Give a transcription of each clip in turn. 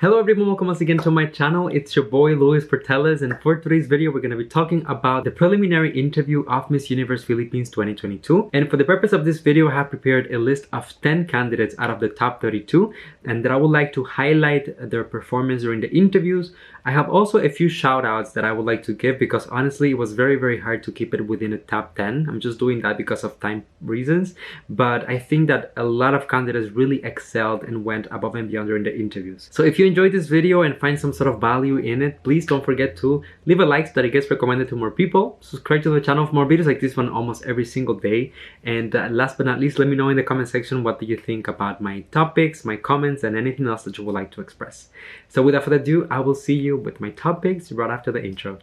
Hello everyone, welcome once again to my channel. It's your boy Luis Portelles, and for today's video we're going to be talking about the preliminary interview of Miss Universe Philippines 2022. And for the purpose of this video, I have prepared a list of 10 candidates out of the top 32 and that I would like to highlight their performance during the interviews. I have also a few shout outs that I would like to give because honestly it was very hard to keep it within the top 10. I'm just doing that because of time reasons, but I think that a lot of candidates really excelled and went above and beyond during the interviews. So if you enjoyed this video and find some sort of value in it, please don't forget to leave a like so that it gets recommended to more people. Subscribe to the channel for more videos like this one almost every single day. And last but not least, let me know in the comment section what do you think about my topics, my comments, and anything else that you would like to express. So without further ado, I will see you with my topics right after the intro.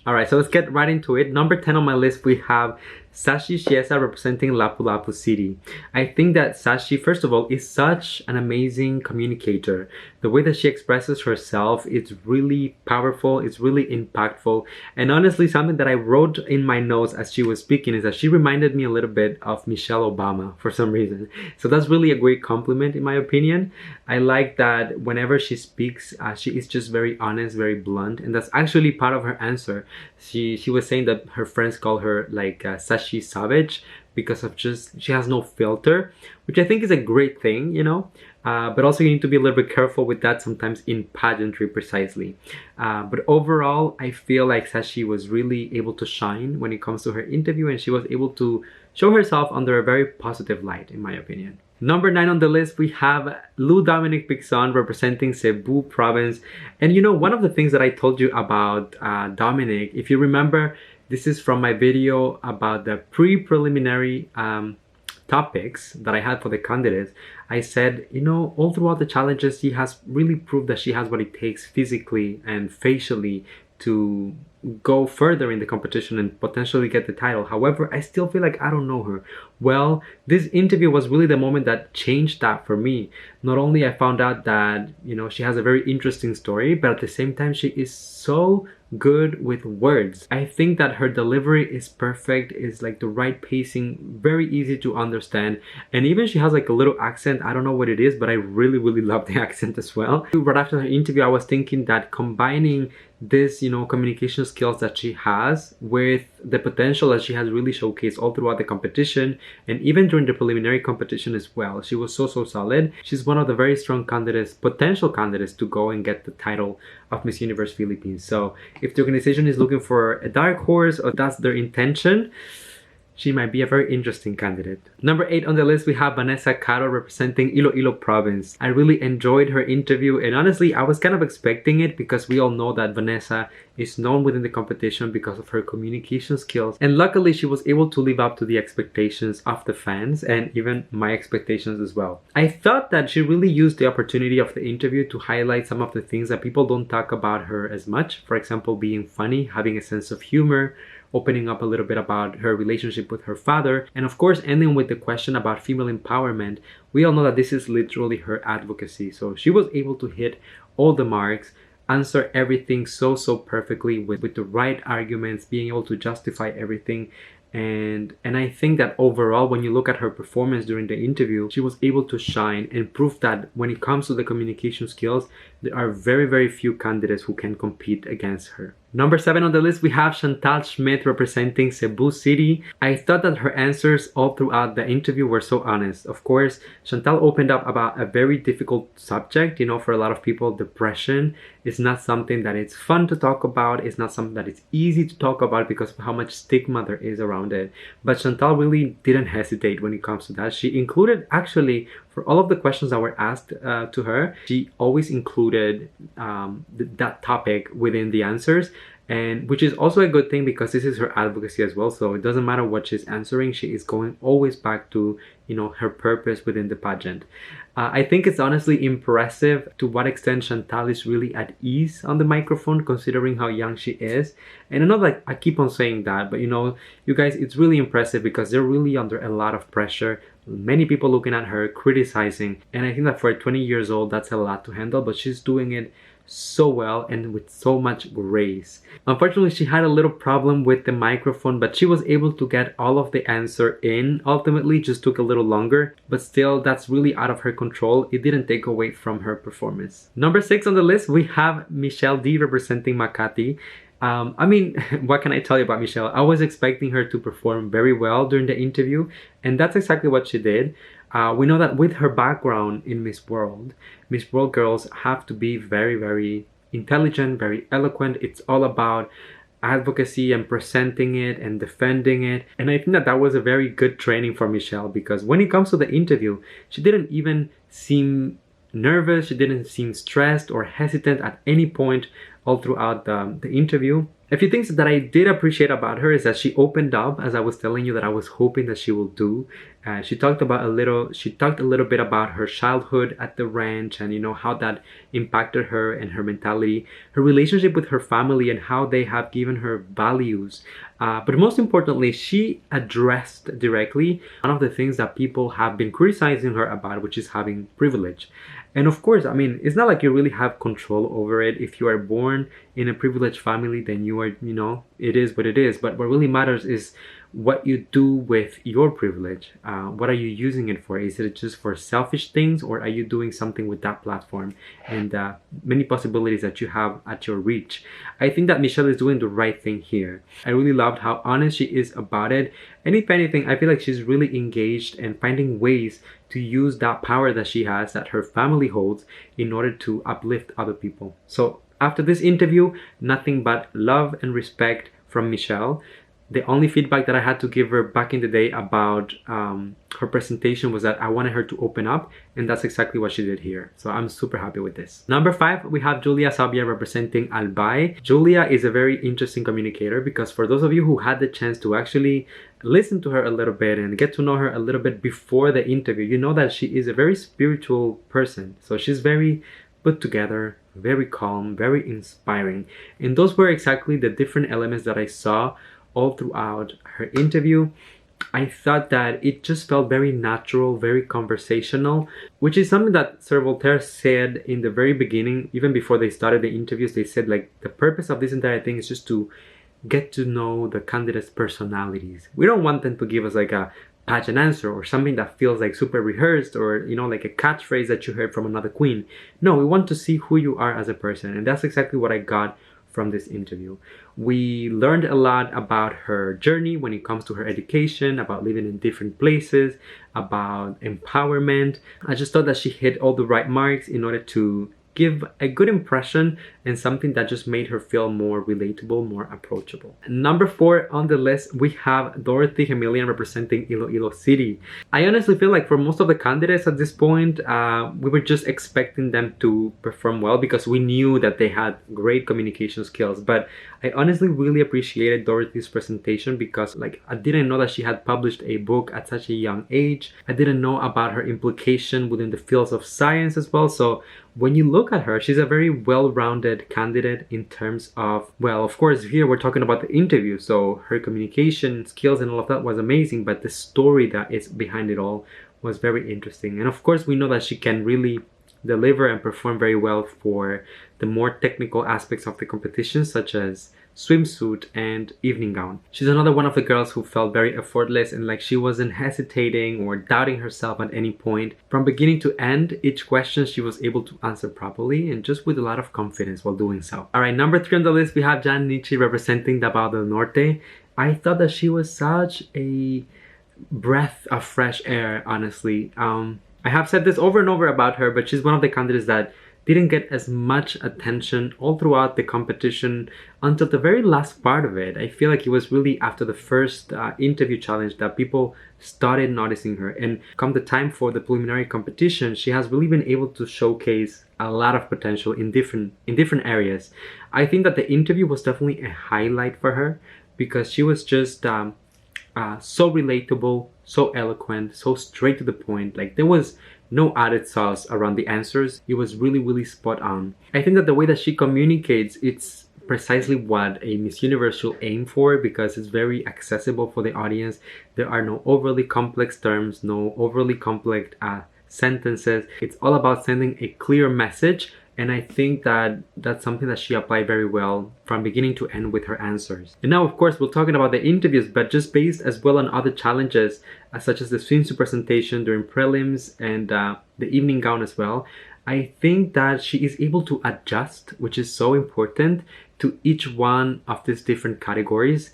Alright, so let's get right into it. Number 10 on my list, we have Sashi Shiesa representing Lapu-Lapu City. I think that Sashi, first of all, is such an amazing communicator. The way that she expresses herself, it's really powerful, it's really impactful. And honestly, something that I wrote in my notes as she was speaking is that she reminded me a little bit of Michelle Obama for some reason. So that's really a great compliment in my opinion. I like that whenever she speaks, she is just very honest, very blunt. And that's actually part of her answer. She was saying that her friends call her like Sashi Savage because of just she has no filter, which I think is a great thing, you know. But also you need to be a little bit careful with that sometimes in pageantry precisely. But overall, I feel like Sashi was really able to shine when it comes to her interview, and she was able to show herself under a very positive light, in my opinion. Number 9 on the list, we have Dominic Pixon representing Cebu province. And you know, one of the things that I told you about Dominic, if you remember, this is from my video about the pre-preliminary topics that I had for the candidates. I said, you know, all throughout the challenges, she has really proved that she has what it takes physically and facially to go further in the competition and potentially get the title. However, I still feel like I don't know her. Well, this interview was really the moment that changed that for me. Not only I found out that, you know, she has a very interesting story, but at the same time, she is so good with words. I think that her delivery is perfect, is like the right pacing, very easy to understand, and even she has like a little accent. I don't know what it is, but I really love the accent as well. Right after her interview, I was thinking that combining this, you know, communication skills that she has with the potential that she has really showcased all throughout the competition and even during the preliminary competition as well. She was so solid. She's one of the very strong candidates, potential candidates to go and get the title of Miss Universe Philippines. So if the organization is looking for a dark horse or that's their intention, she might be a very interesting candidate. Number 8 on the list, we have Vanessa Caro representing Iloilo province. I really enjoyed her interview, and honestly, I was kind of expecting it because we all know that Vanessa is known within the competition because of her communication skills. And luckily, she was able to live up to the expectations of the fans and even my expectations as well. I thought that she really used the opportunity of the interview to highlight some of the things that people don't talk about her as much. For example, being funny, having a sense of humor, opening up a little bit about her relationship with her father, and of course ending with the question about female empowerment. We all know that this is literally her advocacy, so she was able to hit all the marks, answer everything so perfectly with the right arguments, being able to justify everything. And I think that overall, when you look at her performance during the interview, she was able to shine and prove that when it comes to the communication skills, there are very few candidates who can compete against her. Number 7 on the list, we have Chantal Schmidt representing Cebu City. I thought that her answers all throughout the interview were so honest. Of course, Chantal opened up about a very difficult subject. You know, for a lot of people, depression is not something that it's fun to talk about. It's not something that it's easy to talk about because of how much stigma there is around it. But Chantal really didn't hesitate when it comes to that. She included, actually, for all of the questions that were asked to her, she always included that topic within the answers, and which is also a good thing because this is her advocacy as well. So it doesn't matter what she's answering, she is going always back to, you know, her purpose within the pageant. I think it's honestly impressive to what extent Chantal is really at ease on the microphone considering how young she is. And I know that I keep on saying that, but you know, you guys, it's really impressive because they're really under a lot of pressure. Many people looking at her, criticizing, and I think that for 20 years old, that's a lot to handle, but she's doing it so well and with so much grace. Unfortunately, she had a little problem with the microphone, but she was able to get all of the answer in. Ultimately, just took a little longer, but still, that's really out of her control. It didn't take away from her performance. Number 6 on the list, we have Michelle D representing Makati. I mean, what can I tell you about Michelle? I was expecting her to perform very well during the interview, and that's exactly what she did. We know that with her background in Miss World girls have to be very, very intelligent, very eloquent. It's all about advocacy and presenting it and defending it. And I think that that was a very good training for Michelle, because when it comes to the interview, she didn't even seem nervous. She didn't seem stressed or hesitant at any point all throughout the interview. A few things that I did appreciate about her is that she opened up, as I was telling you that I was hoping that she will do. She talked a little bit about her childhood at the ranch, and you know how that impacted her and her mentality, her relationship with her family, and how they have given her values. But most importantly, she addressed directly one of the things that people have been criticizing her about, which is having privilege. And of course, I mean, it's not like you really have control over it. If you are born in a privileged family, then you are, you know, it is what it is. But what really matters is what you do with your privilege. What are you using it for? Is it just for selfish things, or are you doing something with that platform and many possibilities that you have at your reach? I think that Michelle is doing the right thing here. I really loved how honest she is about it. And if anything, I feel like she's really engaged and finding ways to use that power that she has, that her family holds, in order to uplift other people. So after this interview, nothing but love and respect from Michelle. The only feedback that I had to give her back in the day about her presentation was that I wanted her to open up, and that's exactly what she did here. So I'm super happy with this. Number 5, we have Julia Sabia representing Albay. Julia is a very interesting communicator, because for those of you who had the chance to actually listen to her a little bit and get to know her a little bit before the interview, you know that she is a very spiritual person. So she's very put together, very calm, very inspiring. And those were exactly the different elements that I saw all throughout her interview. I thought that it just felt very natural, very conversational, which is something that Sir Voltaire said in the very beginning. Even before they started the interviews, they said like the purpose of this entire thing is just to get to know the candidates' personalities. We don't want them to give us like a pageant answer or something that feels like super rehearsed, or you know, like a catchphrase that you heard from another queen. No, we want to see who you are as a person, and that's exactly what I got from this interview. We learned a lot about her journey when it comes to her education, about living in different places, about empowerment. I just thought that she hit all the right marks in order to give a good impression and something that just made her feel more relatable, more approachable. Number 4 on the list, we have Dorothy Chameleon representing Iloilo City. I honestly feel like for most of the candidates at this point, we were just expecting them to perform well because we knew that they had great communication skills. But I honestly really appreciated Dorothy's presentation because like I didn't know that she had published a book at such a young age. I didn't know about her implication within the fields of science as well. So when you look at her, she's a very well-rounded candidate in terms of, well, of course, here we're talking about the interview, so her communication skills and all of that was amazing, but the story that is behind it all was very interesting. And of course, we know that she can really deliver and perform very well for the more technical aspects of the competition, such as Swimsuit and Evening Gown. She's another one of the girls who felt very effortless and like she wasn't hesitating or doubting herself at any point. From beginning to end, each question she was able to answer properly and just with a lot of confidence while doing so. Alright, number 3 on the list, we have Nietzsche representing Davao del Norte. I thought that she was such a breath of fresh air, honestly. I have said this over and over about her, but she's one of the candidates that didn't get as much attention all throughout the competition until the very last part of it. I feel like it was really after the first interview challenge that people started noticing her. And come the time for the preliminary competition, she has really been able to showcase a lot of potential in different areas. I think that the interview was definitely a highlight for her because she was just so relatable, so eloquent, so straight to the point. Like there was no added sauce around the answers. It was really, really spot on. I think that the way that she communicates, it's precisely what a Miss Universe should aim for because it's very accessible for the audience. There are no overly complex terms, no overly complex sentences. It's all about sending a clear message And I think that that's something that she applied very well from beginning to end with her answers. And now, of course, we're talking about the interviews, but just based as well on other challenges, such as the swimsuit presentation during prelims and the evening gown as well. I think that she is able to adjust, which is so important, to each one of these different categories.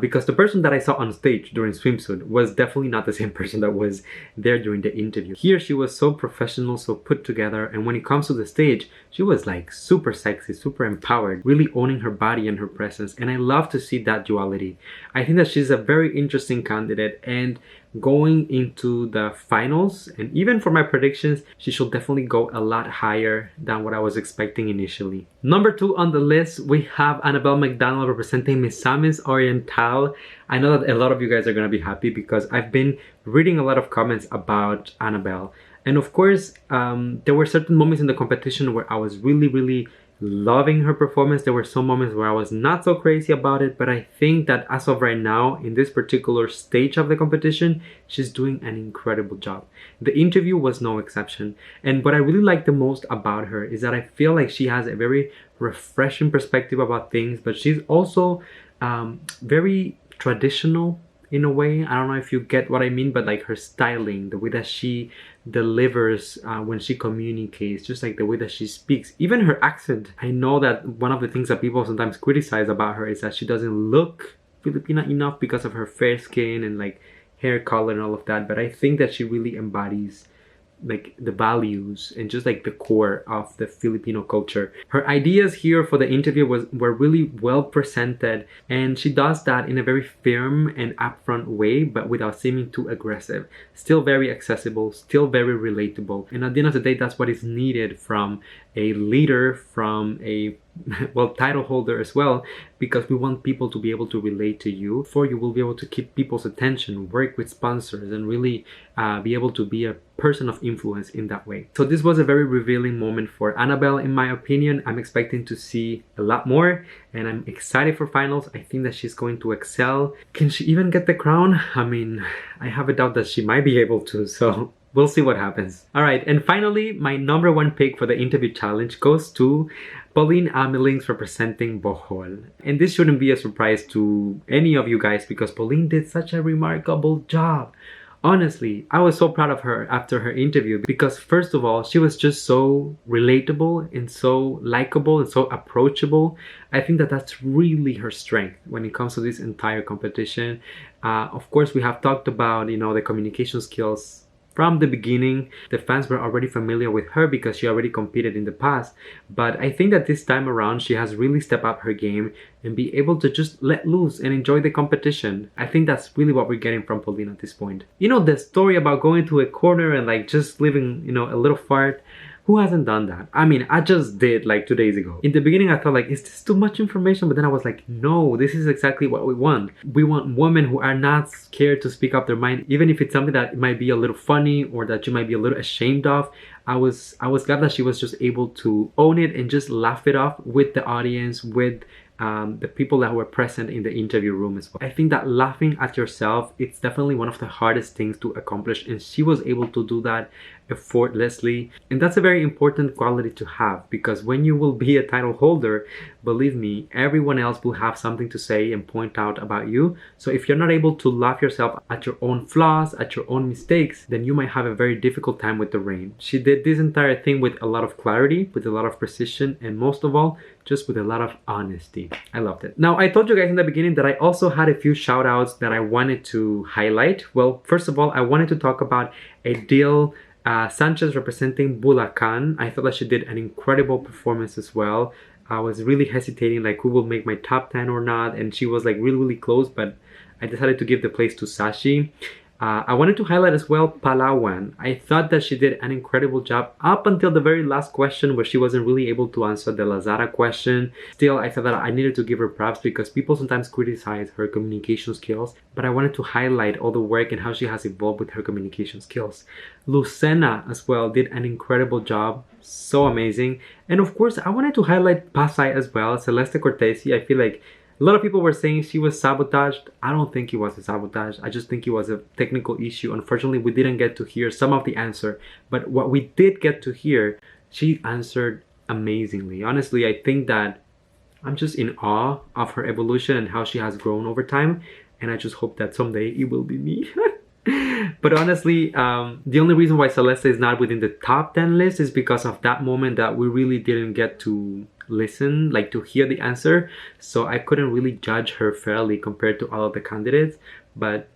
Because the person that I saw on stage during swimsuit was definitely not the same person that was there during the interview. Here she was so professional, so put together, and when it comes to the stage, she was like super sexy, super empowered, really owning her body and her presence, and I love to see that duality. I think that she's a very interesting candidate, and going into the finals, and even for my predictions, she should definitely go a lot higher than what I was expecting initially. Number 2 on the list, we have Annabelle McDonald representing Misamis Oriental. I know that a lot of you guys are going to be happy because I've been reading a lot of comments about Annabelle. And of course, there were certain moments in the competition where I was really loving her performance. There were some moments where I was not so crazy about it, but I think that as of right now, in this particular stage of the competition, she's doing an incredible job. The interview was no exception. And what I really like the most about her is that I feel like she has a very refreshing perspective about things, but she's also very traditional in a way. I don't know if you get what I mean, but like her styling, the way that she delivers when she communicates, just like the way that she speaks, even her accent. I know that one of the things that people sometimes criticize about her is that she doesn't look Filipina enough because of her fair skin and like hair color and all of that, but I think that she really embodies like the values and just like the core of the Filipino culture. Her ideas here for the interview were really well presented, and she does that in a very firm and upfront way, but without seeming too aggressive. Still very accessible, still very relatable, and at the end of the day, that's what is needed from a leader, from a title holder as well, because we want people to be able to relate to you, for you will be able to keep people's attention, work with sponsors, and really be able to be a person of influence in that way. So this was a very revealing moment for Annabelle, in my opinion. I'm expecting to see a lot more, and I'm excited for finals. I think that she's going to excel. Can she even get the crown? I mean, I have a doubt that she might be able to, so we'll see what happens. All right, and finally, my number 1 pick for the interview challenge goes to Pauline Amilings representing Bohol. And this shouldn't be a surprise to any of you guys because Pauline did such a remarkable job. Honestly, I was so proud of her after her interview because first of all, she was just so relatable and so likable and so approachable. I think that that's really her strength when it comes to this entire competition. Of course, we have talked about, the communication skills. From the beginning, the fans were already familiar with her because she already competed in the past. But I think that this time around, she has really stepped up her game and be able to just let loose and enjoy the competition. I think that's really what we're getting from Paulina at this point. The story about going to a corner and like just leaving, a little fart. Who hasn't done that? I mean, I just did like 2 days ago. In the beginning, I thought like, is this too much information? But then I was like, no, this is exactly what we want. We want women who are not scared to speak up their mind, even if it's something that might be a little funny or that you might be a little ashamed of. I was glad that she was just able to own it and just laugh it off with the audience, with the people that were present in the interview room as well. I think that laughing at yourself, it's definitely one of the hardest things to accomplish, and she was able to do that effortlessly, and that's a very important quality to have, because when you will be a title holder, believe me, everyone else will have something to say and point out about you. So if you're not able to laugh yourself at your own flaws, at your own mistakes, then you might have a very difficult time with the reign. She did this entire thing with a lot of clarity, with a lot of precision, and most of all, just with a lot of honesty. I loved it. Now, I told you guys in the beginning that I also had a few shout outs that I wanted to highlight. Well, first of all, I wanted to talk about Adil Sanchez representing Bulacan. I thought that she did an incredible performance as well. I was really hesitating like who will make my top 10 or not, and she was like really close, but I decided to give the place to Sashi. I wanted to highlight as well Palawan. I thought that she did an incredible job up until the very last question where she wasn't really able to answer the Lazada question. Still, I thought that I needed to give her props because people sometimes criticize her communication skills, but I wanted to highlight all the work and how she has evolved with her communication skills. Lucena as well did an incredible job. So amazing. And of course, I wanted to highlight Pasay as well, Celeste Cortesi. I feel like a lot of people were saying she was sabotaged. I don't think it was a sabotage. I just think it was a technical issue. Unfortunately, we didn't get to hear some of the answer. But what we did get to hear, she answered amazingly. Honestly, I think that I'm just in awe of her evolution and how she has grown over time. And I just hope that someday it will be me. But honestly, the only reason why Celeste is not within the top 10 list is because of that moment that we really didn't get to listen, like to hear the answer. So I couldn't really judge her fairly compared to all of the candidates. But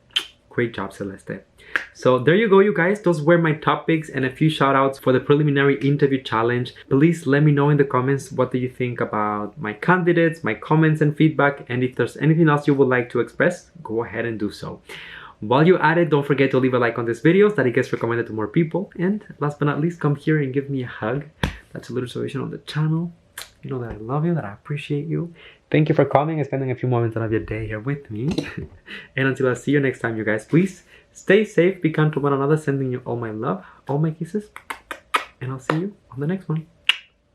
great job, Celeste. So there you go, you guys. Those were my top picks and a few shout outs for the preliminary interview challenge. Please let me know in the comments what do you think about my candidates, my comments and feedback, and if there's anything else you would like to express, go ahead and do so. While you're at it, don't forget to leave a like on this video so that it gets recommended to more people. And last but not least, come here and give me a hug. That's a little celebration on the channel. You know that I love you, that I appreciate you. Thank you for coming and spending a few moments out of your day here with me. And until I see you next time, you guys, please stay safe, be kind to one another, sending you all my love, all my kisses, and I'll see you on the next one.